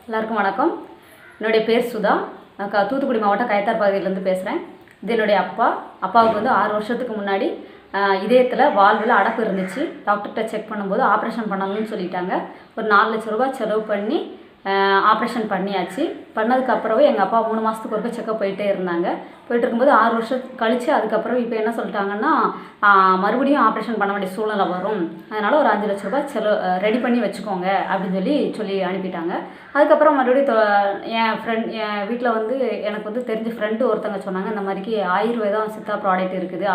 எல்லாருக்கும் வணக்கம். என்னுடைய பேர் சுதா. நான் தூத்துக்குடி மாவட்டம் கயத்தார் பகுதியிலேருந்து பேசுகிறேன். இது என்னுடைய அப்பாவுக்கு வந்து 6 வருஷத்துக்கு முன்னாடி இதயத்தில் வால்வில் அடப்பு இருந்துச்சு. டாக்டர்கிட்ட செக் பண்ணும்போது ஆப்ரேஷன் பண்ணணும்னு சொல்லிட்டாங்க. ஒரு 4 லட்ச ரூபா செலவு பண்ணி ஆப்ரேஷன் பண்ணியாச்சு. பண்ணதுக்கப்புறமே எங்கள் அப்பா 3 மாதத்துக்கு ஒருக்க செக்கப் போயிட்டே இருந்தாங்க. போயிட்டு இருக்கும்போது 6 வருஷம் கழித்து அதுக்கப்புறம் இப்போ என்ன சொல்லிட்டாங்கன்னா மறுபடியும் ஆப்ரேஷன் பண்ண வேண்டிய சூழ்நிலை வரும், அதனால் ஒரு 5 லட்ச ரூபாய் ரெடி பண்ணி வச்சுக்கோங்க அப்படின்னு சொல்லி அனுப்பிட்டாங்க. அதுக்கப்புறம் மறுபடியும் என் வீட்டில் வந்து எனக்கு வந்து தெரிஞ்ச ஃப்ரெண்டு ஒருத்தங்க சொன்னாங்க, இந்த மாதிரிக்கு ஆயுர்வேதம் சித்தா ப்ராடக்ட் இருக்குது,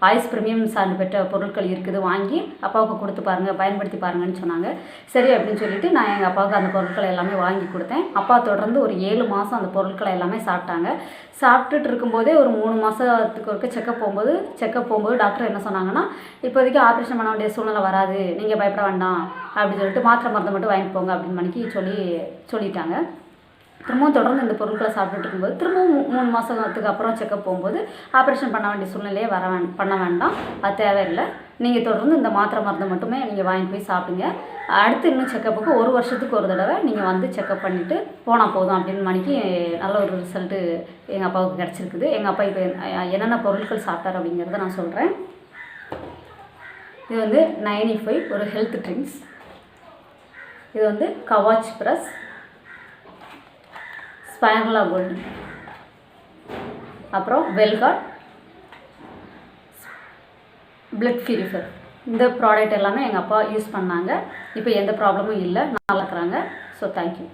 ஆயுஷ் ப்ரீமியம் சார்ந்து பெற்ற பொருட்கள் இருக்குது, வாங்கி அப்பாவுக்கு கொடுத்து பாருங்கள், பயன்படுத்தி பாருங்கன்னு சொன்னாங்க. சரி அப்படின்னு சொல்லிட்டு நான் எங்கள் அப்பாவுக்கு அந்த பொருட்களை எல்லாமே வாங்கி கொடுத்தேன். அப்பா தொடர்ந்து ஒரு 7 மாதம் அந்த பொருட்களை எல்லாமே சாப்பிட்டாங்க. சாப்பிட்டுட்டு இருக்கும்போதே ஒரு 3 மாதத்துக்கு ஒருக்க செக்கப் போகும்போது டாக்டர் என்ன சொன்னாங்கன்னா, இப்போதைக்கு ஆப்ரேஷன் பண்ண வேண்டிய சூழ்நிலை வராது, நீங்கள் பயப்பட வேண்டாம் அப்படின்னு சொல்லிட்டு மாத்திரை மருந்து மட்டும் வாங்கிட்டு போங்க அப்படின்னு மணிக்கு சொல்லிட்டாங்க. திரும்பவும் தொடர்ந்து இந்த பொருட்களை சாப்பிட்டுட்டு இருக்கும்போது திரும்பவும் 3 மாதத்துக்கு அப்புறம் செக்கப் போகும்போது ஆப்ரேஷன் பண்ண வேண்டிய சூழ்நிலையே பண்ண வேண்டாம், அது தேவையில்லை, நீங்கள் தொடர்ந்து இந்த மாத்திரை மருந்து மட்டுமே நீங்கள் வாங்கிட்டு போய் சாப்பிடுங்க, அடுத்து இன்னும் செக்கப்புக்கு 1 வருஷத்துக்கு ஒரு தடவை நீங்கள் வந்து செக்கப் பண்ணிவிட்டு போனால் போதும் அப்படின்னு மணிக்கு நல்ல ஒரு ரிசல்ட்டு எங்கள் அப்பாவுக்கு கிடச்சிருக்குது. எங்கள் அப்பா இப்போ என்னென்ன பொருட்கள் சாப்பிட்டார் அப்படிங்கிறத நான் சொல்கிறேன். இது வந்து 95 ஒரு ஹெல்த் ட்ரிங்க்ஸ், இது வந்து கவாச் ப்ரஸ், ஸ்பைரலா கோல்டு, அப்புறம் வெல்கார்ட், பிளட் பியூரிஃபர். இந்த ப்ராடக்ட் எல்லாமே எங்கள் அப்பா யூஸ் பண்ணாங்க. இப்போ எந்த ப்ராப்ளமும் இல்லை, நல்லா இருக்கிறாங்க. So thank you.